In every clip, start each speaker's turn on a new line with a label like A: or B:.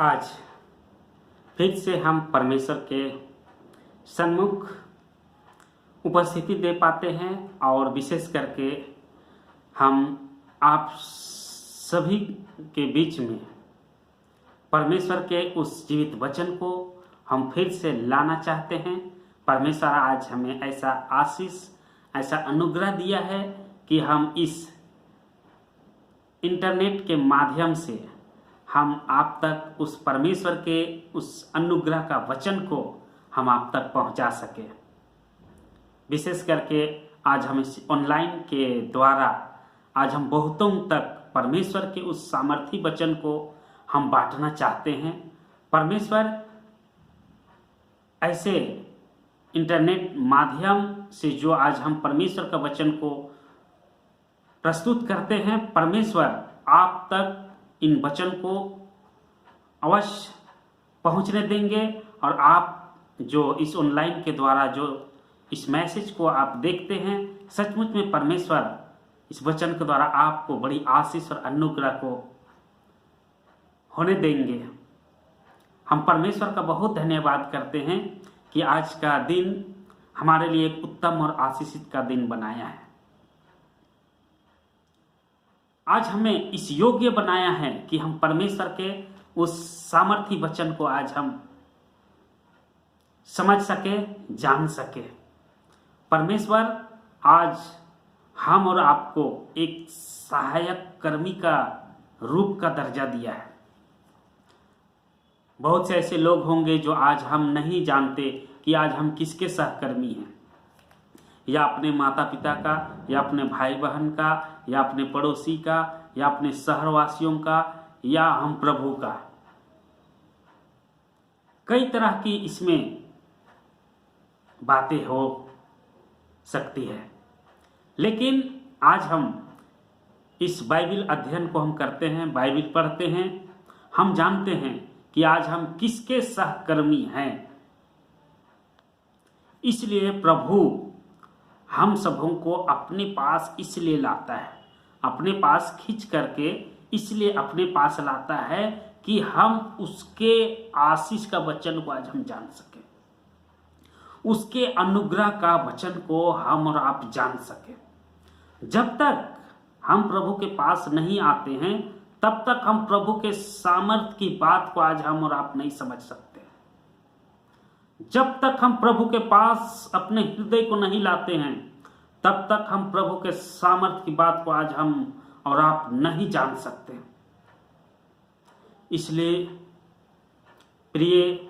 A: आज फिर से हम परमेश्वर के सन्मुख उपस्थिति दे पाते हैं और विशेष करके हम आप सभी के बीच में परमेश्वर के उस जीवित वचन को हम फिर से लाना चाहते हैं। परमेश्वर आज हमें ऐसा आशीष, ऐसा अनुग्रह दिया है कि हम इस इंटरनेट के माध्यम से हम आप तक उस परमेश्वर के उस अनुग्रह का वचन को हम आप तक पहुंचा सके। विशेष करके आज हम इस ऑनलाइन के द्वारा आज हम बहुतों तक परमेश्वर के उस सामर्थी वचन को हम बांटना चाहते हैं। परमेश्वर ऐसे इंटरनेट माध्यम से जो आज हम परमेश्वर का वचन को प्रस्तुत करते हैं, परमेश्वर आप तक इन वचन को अवश्य पहुंचने देंगे और आप जो इस ऑनलाइन के द्वारा जो इस मैसेज को आप देखते हैं, सचमुच में परमेश्वर इस वचन के द्वारा आपको बड़ी आशीष और अनुग्रह को होने देंगे। हम परमेश्वर का बहुत धन्यवाद करते हैं कि आज का दिन हमारे लिए एक उत्तम और आशीषित का दिन बनाया है। आज हमें इस योग्य बनाया है कि हम परमेश्वर के उस सामर्थी वचन को आज हम समझ सके, जान सके। परमेश्वर आज हम और आपको एक सहायक कर्मी का रूप का दर्जा दिया है। बहुत से ऐसे लोग होंगे जो आज हम नहीं जानते कि आज हम किसके सहकर्मी हैं, या अपने माता पिता का, या अपने भाई बहन का, या अपने पड़ोसी का, या अपने शहरवासियों का, या हम प्रभु का। कई तरह की इसमें बातें हो सकती है, लेकिन आज हम इस बाइबिल अध्ययन को हम करते हैं, बाइबिल पढ़ते हैं, हम जानते हैं कि आज हम किसके सहकर्मी हैं। इसलिए प्रभु हम सबों को अपने पास इसलिए लाता है, अपने पास खींच करके इसलिए अपने पास लाता है कि हम उसके आशीष का वचन को आज हम जान सकें, उसके अनुग्रह का वचन को हम और आप जान सकें। जब तक हम प्रभु के पास नहीं आते हैं, तब तक हम प्रभु के सामर्थ की बात को आज हम और आप नहीं समझ सकते। जब तक हम प्रभु के पास अपने हृदय को नहीं लाते हैं, तब तक हम प्रभु के सामर्थ की बात को आज हम और आप नहीं जान सकते। इसलिए प्रिय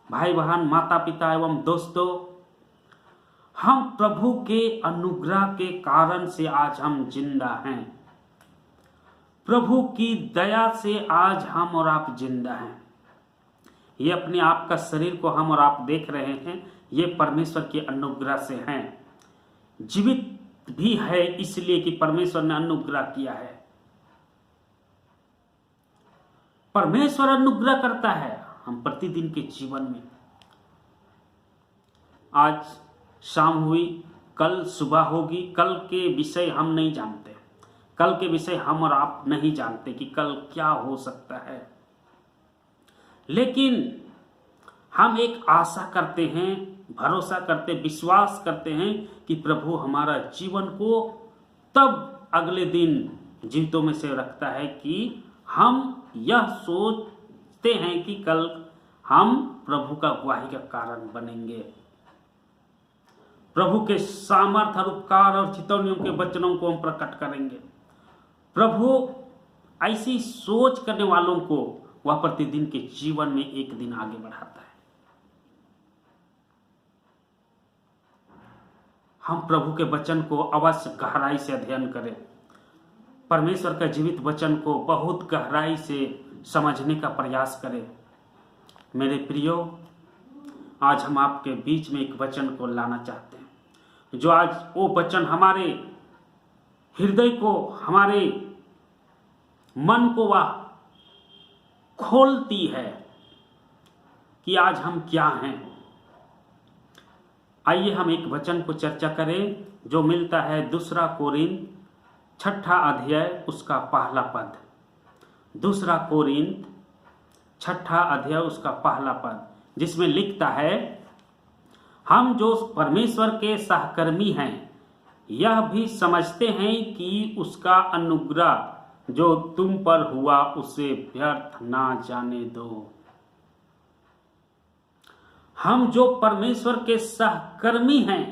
A: भाई बहन, माता पिता एवं दोस्तों, हम प्रभु के अनुग्रह के कारण से आज हम जिंदा हैं। प्रभु की दया से आज हम और आप जिंदा हैं। ये अपने आप का शरीर को हम और आप देख रहे हैं, ये परमेश्वर के अनुग्रह से हैं। जीवित भी है इसलिए कि परमेश्वर ने अनुग्रह किया है। परमेश्वर अनुग्रह करता है हम प्रतिदिन के जीवन में। आज शाम हुई, कल सुबह होगी, कल के विषय हम नहीं जानते, कल के विषय हम और आप नहीं जानते कि कल क्या हो सकता है, लेकिन हम एक आशा करते हैं, भरोसा करते, विश्वास करते हैं कि प्रभु हमारा जीवन को तब अगले दिन जीवितों में से रखता है कि हम यह सोचते हैं कि कल हम प्रभु का गवाही का कारण बनेंगे। प्रभु के सामर्थ और उपकार और चेतावनियों के वचनों को हम प्रकट करेंगे। प्रभु ऐसी सोच करने वालों को वह प्रतिदिन के जीवन में एक दिन आगे बढ़ाता है। हम प्रभु के वचन को अवश्य गहराई से अध्ययन करें, परमेश्वर का जीवित वचन को बहुत गहराई से समझने का प्रयास करें। मेरे प्रियो, आज हम आपके बीच में एक वचन को लाना चाहते हैं, जो आज वो वचन हमारे हृदय को, हमारे मन को वह खोलती है कि आज हम क्या हैं। आइए हम एक वचन को चर्चा करें जो मिलता है 2 कोरिन्थ 6 अध्याय उसका पहला पद। 2 कोरिन्थ 6ठा अध्याय उसका पहला पद, जिसमें लिखता है, हम जो परमेश्वर के सहकर्मी हैं यह भी समझते हैं कि उसका अनुग्रह जो तुम पर हुआ उसे व्यर्थ ना जाने दो। हम जो परमेश्वर के सहकर्मी हैं,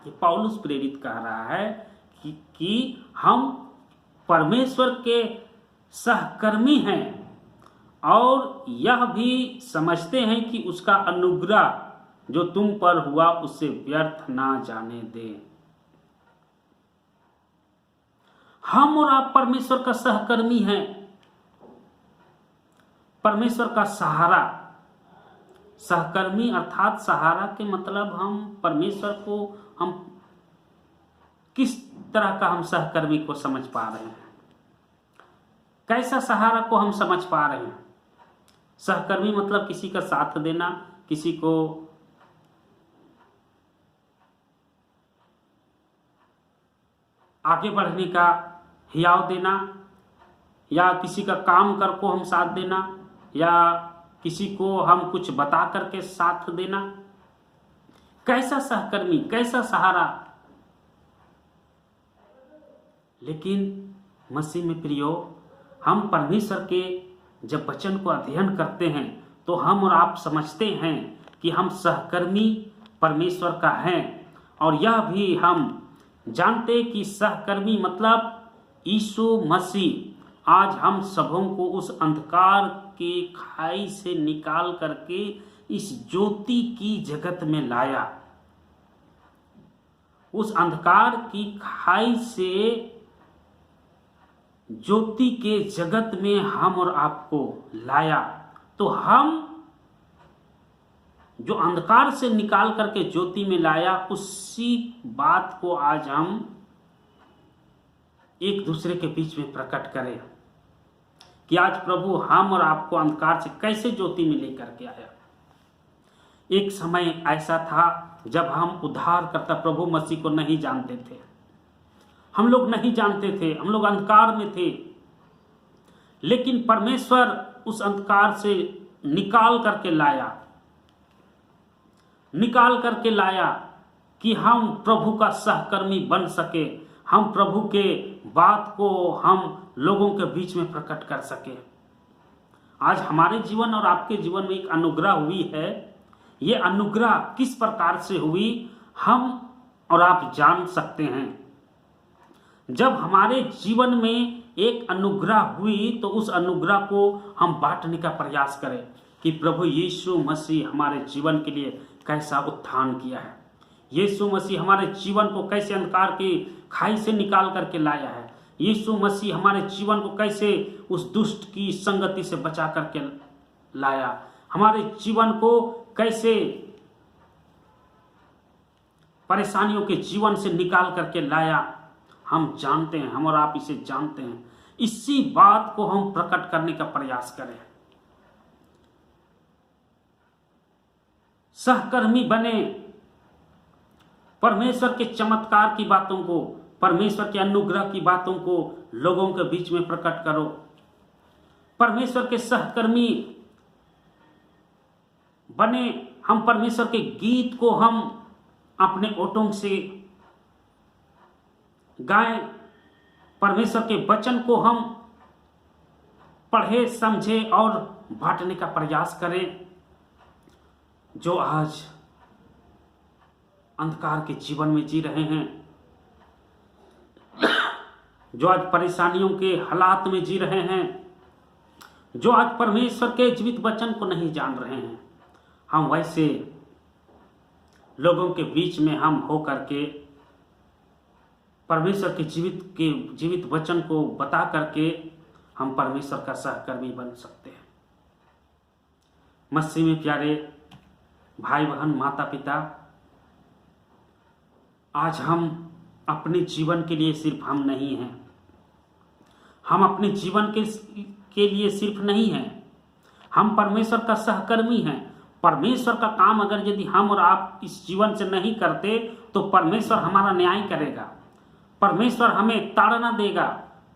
A: ये पौलुस प्रेरित कह रहा है कि हम परमेश्वर के सहकर्मी हैं और यह भी समझते हैं कि उसका अनुग्रह जो तुम पर हुआ उसे व्यर्थ ना जाने दे। हम और आप परमेश्वर का सहकर्मी हैं, परमेश्वर का सहारा। सहकर्मी अर्थात सहारा के मतलब हम परमेश्वर को हम किस तरह का हम सहकर्मी को समझ पा रहे हैं, कैसा सहारा को हम समझ पा रहे हैं। सहकर्मी मतलब किसी का साथ देना, किसी को आगे बढ़ने का हियाव देना, या किसी का काम कर को हम साथ देना, या किसी को हम कुछ बता करके साथ देना। कैसा सहकर्मी, कैसा सहारा। लेकिन मसीह में प्रियो, हम परमेश्वर के जब वचन को अध्ययन करते हैं तो हम और आप समझते हैं कि हम सहकर्मी परमेश्वर का हैं, और यह भी हम जानते कि सहकर्मी मतलब यीशु मसीह आज हम सबों को उस अंधकार के खाई से निकाल करके इस ज्योति की जगत में लाया। उस अंधकार की खाई से ज्योति के जगत में हम और आपको लाया। तो हम जो अंधकार से निकाल करके ज्योति में लाया, उसी बात को आज हम एक दूसरे के बीच में प्रकट करें कि आज प्रभु हम और आपको अंधकार से कैसे ज्योति में लेकर के आया। एक समय ऐसा था जब हम उद्धारकर्ता प्रभु मसीह को नहीं जानते थे, हम लोग नहीं जानते थे, हम लोग अंधकार में थे। लेकिन परमेश्वर उस अंधकार से निकाल करके लाया कि हम प्रभु का सहकर्मी बन सके, हम प्रभु के बात को हम लोगों के बीच में प्रकट कर सके। आज हमारे जीवन और आपके जीवन में एक अनुग्रह हुई है। ये अनुग्रह किस प्रकार से हुई हम और आप जान सकते हैं। जब हमारे जीवन में एक अनुग्रह हुई तो उस अनुग्रह को हम बांटने का प्रयास करें कि प्रभु यीशु मसीह हमारे जीवन के लिए कैसा उत्थान किया है, यीशु मसीह हमारे जीवन को कैसे अंधकार की खाई से निकाल करके लाया है, यीशु मसीह हमारे जीवन को कैसे उस दुष्ट की संगति से बचा करके लाया, हमारे जीवन को कैसे परेशानियों के जीवन से निकाल करके लाया। हम जानते हैं, हम और आप इसे जानते हैं। इसी बात को हम प्रकट करने का प्रयास करें। सहकर्मी बने, परमेश्वर के चमत्कार की बातों को, परमेश्वर के अनुग्रह की बातों को लोगों के बीच में प्रकट करो। परमेश्वर के सहकर्मी बने, हम परमेश्वर के गीत को हम अपने ओठों से गाएं, परमेश्वर के वचन को हम पढ़े, समझे और बांटने का प्रयास करें। जो आज अंधकार के जीवन में जी रहे हैं, जो आज परेशानियों के हालात में जी रहे हैं, जो आज परमेश्वर के जीवित वचन को नहीं जान रहे हैं, हम वैसे लोगों के बीच में हम हो करके परमेश्वर के जीवित वचन को बता करके हम परमेश्वर का सहकर्मी बन सकते हैं। मसीह में प्यारे भाई बहन, माता पिता, आज हम अपने जीवन के लिए सिर्फ हम नहीं हैं, हम अपने जीवन के लिए सिर्फ नहीं हैं, हम परमेश्वर का सहकर्मी हैं। परमेश्वर का काम अगर यदि हम और आप इस जीवन से नहीं करते तो परमेश्वर हमारा न्याय करेगा, परमेश्वर हमें ताड़ना देगा,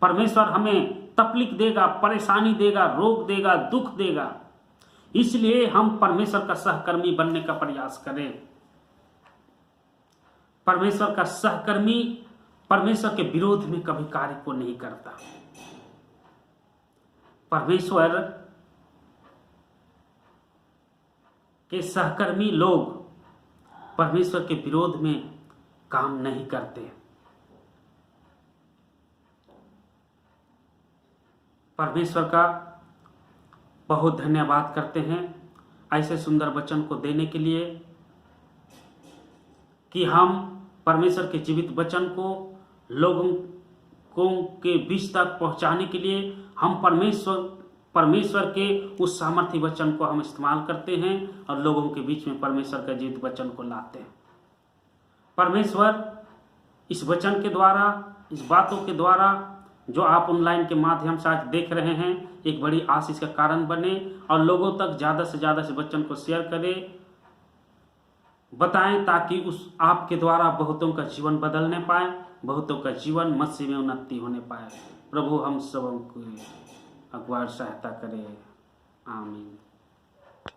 A: परमेश्वर हमें तकलीफ देगा, परेशानी देगा, रोग देगा, दुख देगा। इसलिए हम परमेश्वर का सहकर्मी बनने का प्रयास करें। परमेश्वर का सहकर्मी परमेश्वर के विरोध में कभी कार्य को नहीं करता। परमेश्वर के सहकर्मी लोग परमेश्वर के विरोध में काम नहीं करते। परमेश्वर का बहुत धन्यवाद करते हैं ऐसे सुंदर वचन को देने के लिए कि हम परमेश्वर के जीवित वचन को लोगों के बीच तक पहुंचाने के लिए हम परमेश्वर के उस सामर्थ्य वचन को हम इस्तेमाल करते हैं और लोगों के बीच में परमेश्वर का जीवित वचन को लाते हैं। परमेश्वर इस वचन के द्वारा, इस बातों के द्वारा जो आप ऑनलाइन के माध्यम से आज देख रहे हैं, एक बड़ी आशीष का कारण बने और लोगों तक ज़्यादा से ज़्यादा इस वचन को शेयर करें, बताएं, ताकि उस आपके द्वारा बहुतों का जीवन बदलने पाए, बहुतों का जीवन मसीह में उन्नति होने पाए। प्रभु हम सबों को अगुवाई सहायता करे। आमीन।